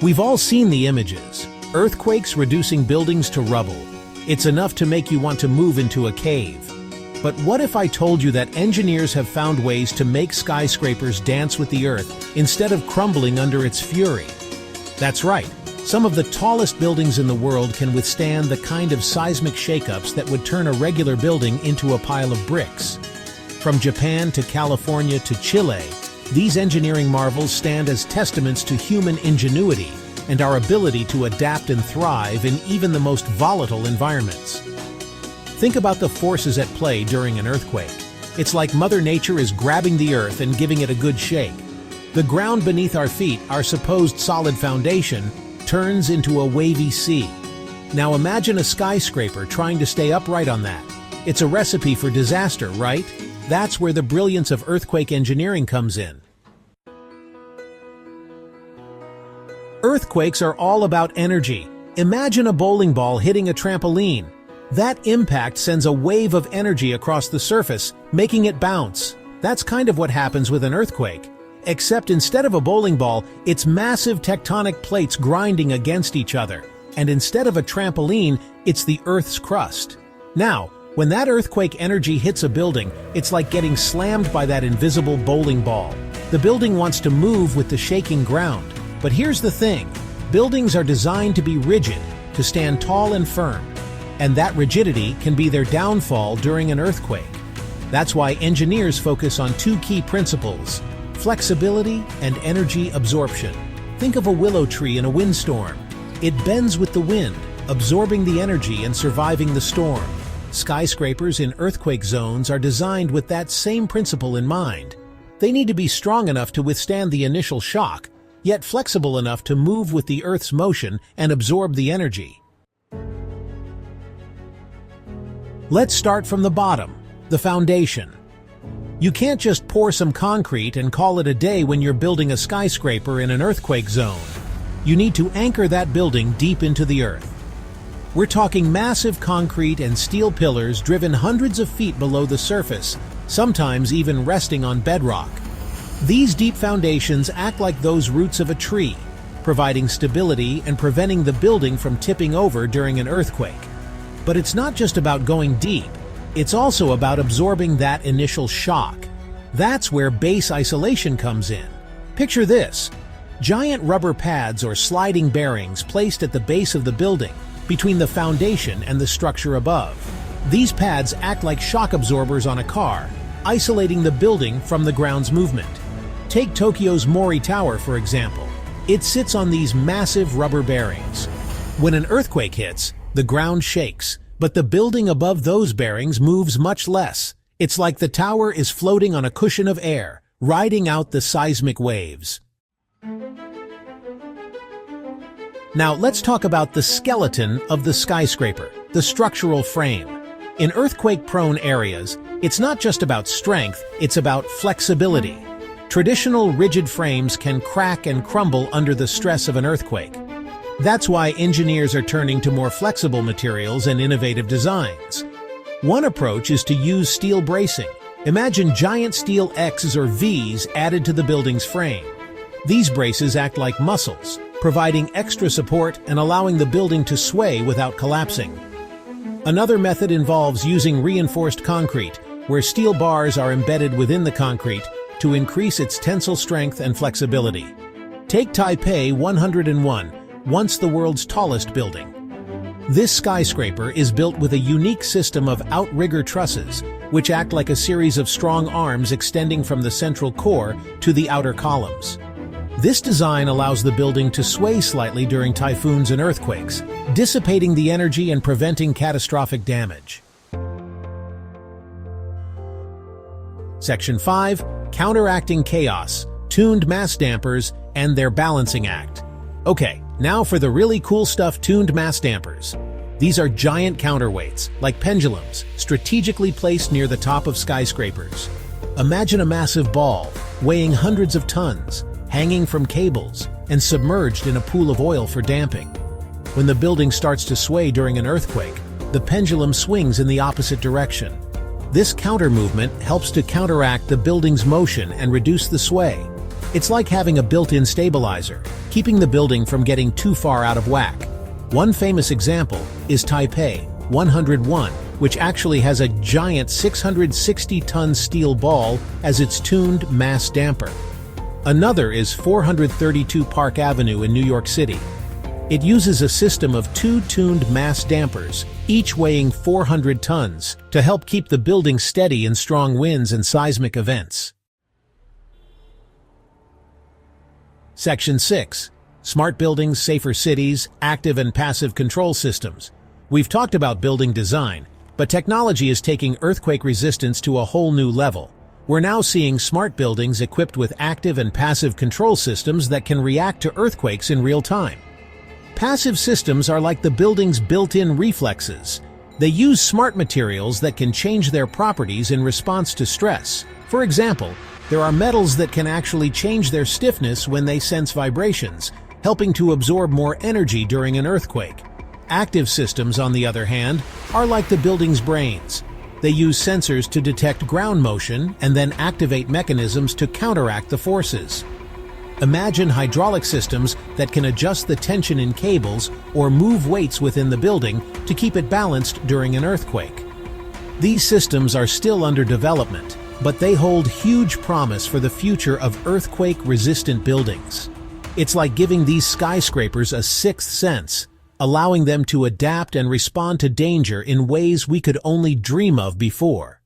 We've all seen the images. Earthquakes reducing buildings to rubble. It's enough to make you want to move into a cave. But what if I told you that engineers have found ways to make skyscrapers dance with the earth instead of crumbling under its fury? That's right. Some of the tallest buildings in the world can withstand the kind of seismic shakeups that would turn a regular building into a pile of bricks. From Japan to California to Chile, these engineering marvels stand as testaments to human ingenuity and our ability to adapt and thrive in even the most volatile environments. Think about the forces at play during an earthquake. It's like Mother Nature is grabbing the earth and giving it a good shake. The ground beneath our feet, our supposed solid foundation, turns into a wavy sea. Now imagine a skyscraper trying to stay upright on that. It's a recipe for disaster, right? That's where the brilliance of earthquake engineering comes in. Earthquakes are all about energy. Imagine a bowling ball hitting a trampoline. That impact sends a wave of energy across the surface, making it bounce. That's kind of what happens with an earthquake. Except instead of a bowling ball, it's massive tectonic plates grinding against each other. And instead of a trampoline, it's the Earth's crust. Now, when that earthquake energy hits a building, it's like getting slammed by that invisible bowling ball. The building wants to move with the shaking ground. But here's the thing. Buildings are designed to be rigid, to stand tall and firm. And that rigidity can be their downfall during an earthquake. That's why engineers focus on two key principles: flexibility and energy absorption. Think of a willow tree in a windstorm. It bends with the wind, absorbing the energy and surviving the storm. Skyscrapers in earthquake zones are designed with that same principle in mind. They need to be strong enough to withstand the initial shock, yet flexible enough to move with the Earth's motion and absorb the energy. Let's start from the bottom, the foundation. You can't just pour some concrete and call it a day when you're building a skyscraper in an earthquake zone. You need to anchor that building deep into the earth. We're talking massive concrete and steel pillars driven hundreds of feet below the surface, sometimes even resting on bedrock. These deep foundations act like those roots of a tree, providing stability and preventing the building from tipping over during an earthquake. But it's not just about going deep, it's also about absorbing that initial shock. That's where base isolation comes in. Picture this: giant rubber pads or sliding bearings placed at the base of the building, between the foundation and the structure above. These pads act like shock absorbers on a car, isolating the building from the ground's movement. Take Tokyo's Mori Tower, for example. It sits on these massive rubber bearings. When an earthquake hits, the ground shakes, but the building above those bearings moves much less. It's like the tower is floating on a cushion of air, riding out the seismic waves. Now let's talk about the skeleton of the skyscraper, the structural frame. In earthquake-prone areas, it's not just about strength, it's about flexibility. Traditional rigid frames can crack and crumble under the stress of an earthquake. That's why engineers are turning to more flexible materials and innovative designs. One approach is to use steel bracing. Imagine giant steel X's or V's added to the building's frame. These braces act like muscles, providing extra support and allowing the building to sway without collapsing. Another method involves using reinforced concrete, where steel bars are embedded within the concrete to increase its tensile strength and flexibility. Take Taipei 101, once the world's tallest building. This skyscraper is built with a unique system of outrigger trusses, which act like a series of strong arms extending from the central core to the outer columns. This design allows the building to sway slightly during typhoons and earthquakes, dissipating the energy and preventing catastrophic damage. Section 5. Counteracting chaos, tuned mass dampers, and their balancing act. Okay, now for the really cool stuff: tuned mass dampers. These are giant counterweights, like pendulums, strategically placed near the top of skyscrapers. Imagine a massive ball, weighing hundreds of tons, hanging from cables, and submerged in a pool of oil for damping. When the building starts to sway during an earthquake, the pendulum swings in the opposite direction. This counter movement helps to counteract the building's motion and reduce the sway. It's like having a built-in stabilizer, keeping the building from getting too far out of whack. One famous example is Taipei 101, which actually has a giant 660-ton steel ball as its tuned mass damper. Another is 432 Park Avenue in New York City. It uses a system of two tuned mass dampers, each weighing 400 tons, to help keep the building steady in strong winds and seismic events. Section 6. Smart buildings, safer cities, active and passive control systems. We've talked about building design, but technology is taking earthquake resistance to a whole new level. We're now seeing smart buildings equipped with active and passive control systems that can react to earthquakes in real time. Passive systems are like the building's built-in reflexes. They use smart materials that can change their properties in response to stress. For example, there are metals that can actually change their stiffness when they sense vibrations, helping to absorb more energy during an earthquake. Active systems, on the other hand, are like the building's brains. They use sensors to detect ground motion and then activate mechanisms to counteract the forces. Imagine hydraulic systems that can adjust the tension in cables or move weights within the building to keep it balanced during an earthquake. These systems are still under development, but they hold huge promise for the future of earthquake-resistant buildings. It's like giving these skyscrapers a sixth sense, allowing them to adapt and respond to danger in ways we could only dream of before.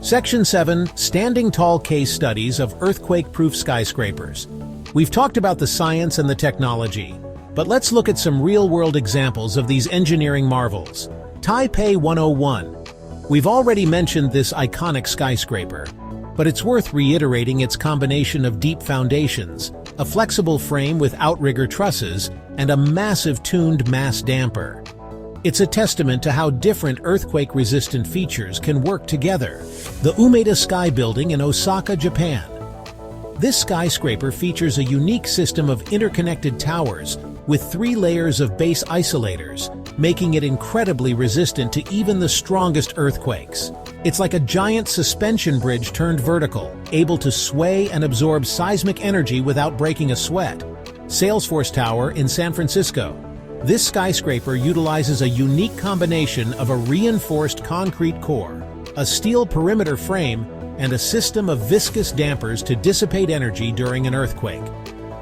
Section 7. Standing Tall Case Studies of Earthquake-Proof Skyscrapers. We've talked about the science and the technology, but let's look at some real-world examples of these engineering marvels. Taipei 101. We've already mentioned this iconic skyscraper, but it's worth reiterating its combination of deep foundations, a flexible frame with outrigger trusses, and a massive tuned mass damper. It's a testament to how different earthquake-resistant features can work together. The Umeda Sky Building in Osaka, Japan. This skyscraper features a unique system of interconnected towers with 3 layers of base isolators, making it incredibly resistant to even the strongest earthquakes. It's like a giant suspension bridge turned vertical, able to sway and absorb seismic energy without breaking a sweat. Salesforce Tower in San Francisco. This skyscraper utilizes a unique combination of a reinforced concrete core, a steel perimeter frame, and a system of viscous dampers to dissipate energy during an earthquake.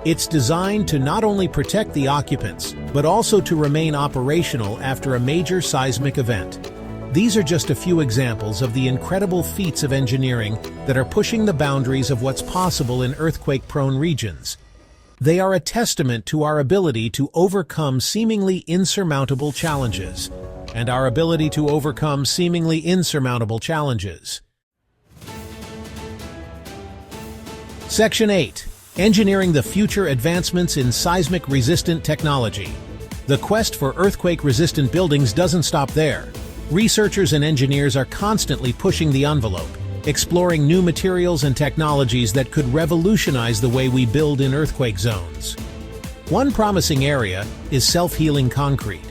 It's designed to not only protect the occupants, but also to remain operational after a major seismic event. These are just a few examples of the incredible feats of engineering that are pushing the boundaries of what's possible in earthquake-prone regions. They are a testament to our ability to overcome seemingly insurmountable challenges. Section 8. Engineering the future advancements in seismic-resistant technology. The quest for earthquake-resistant buildings doesn't stop there. Researchers and engineers are constantly pushing the envelope, exploring new materials and technologies that could revolutionize the way we build in earthquake zones. One promising area is self-healing concrete.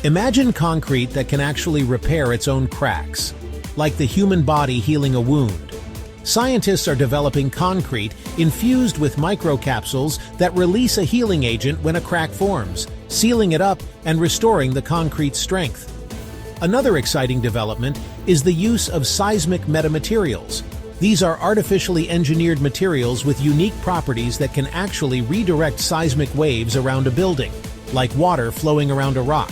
Imagine concrete that can actually repair its own cracks, like the human body healing a wound. Scientists are developing concrete infused with microcapsules that release a healing agent when a crack forms, sealing it up and restoring the concrete's strength. Another exciting development is the use of seismic metamaterials. These are artificially engineered materials with unique properties that can actually redirect seismic waves around a building, like water flowing around a rock.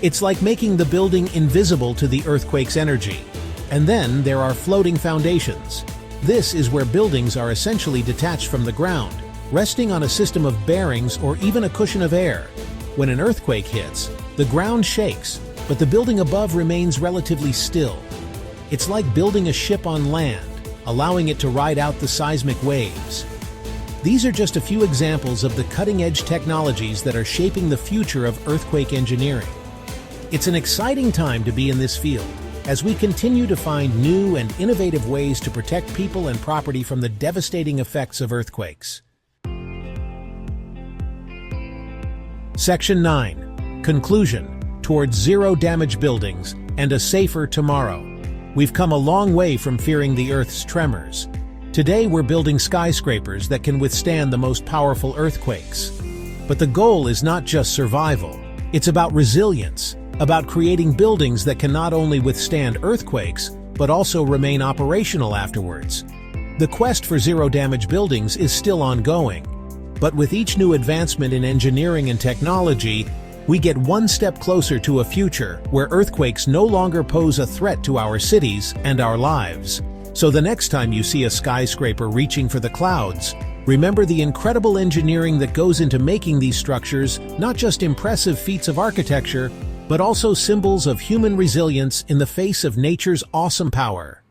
It's like making the building invisible to the earthquake's energy. And then there are floating foundations. This is where buildings are essentially detached from the ground, resting on a system of bearings or even a cushion of air. When an earthquake hits, the ground shakes, but the building above remains relatively still. It's like building a ship on land, allowing it to ride out the seismic waves. These are just a few examples of the cutting-edge technologies that are shaping the future of earthquake engineering. It's an exciting time to be in this field, as we continue to find new and innovative ways to protect people and property from the devastating effects of earthquakes. Section 9. Conclusion. Towards zero-damage buildings and a safer tomorrow. We've come a long way from fearing the Earth's tremors. Today we're building skyscrapers that can withstand the most powerful earthquakes. But the goal is not just survival. It's about resilience, about creating buildings that can not only withstand earthquakes, but also remain operational afterwards. The quest for zero-damage buildings is still ongoing. But with each new advancement in engineering and technology, we get one step closer to a future where earthquakes no longer pose a threat to our cities and our lives. So the next time you see a skyscraper reaching for the clouds, remember the incredible engineering that goes into making these structures not just impressive feats of architecture, but also symbols of human resilience in the face of nature's awesome power.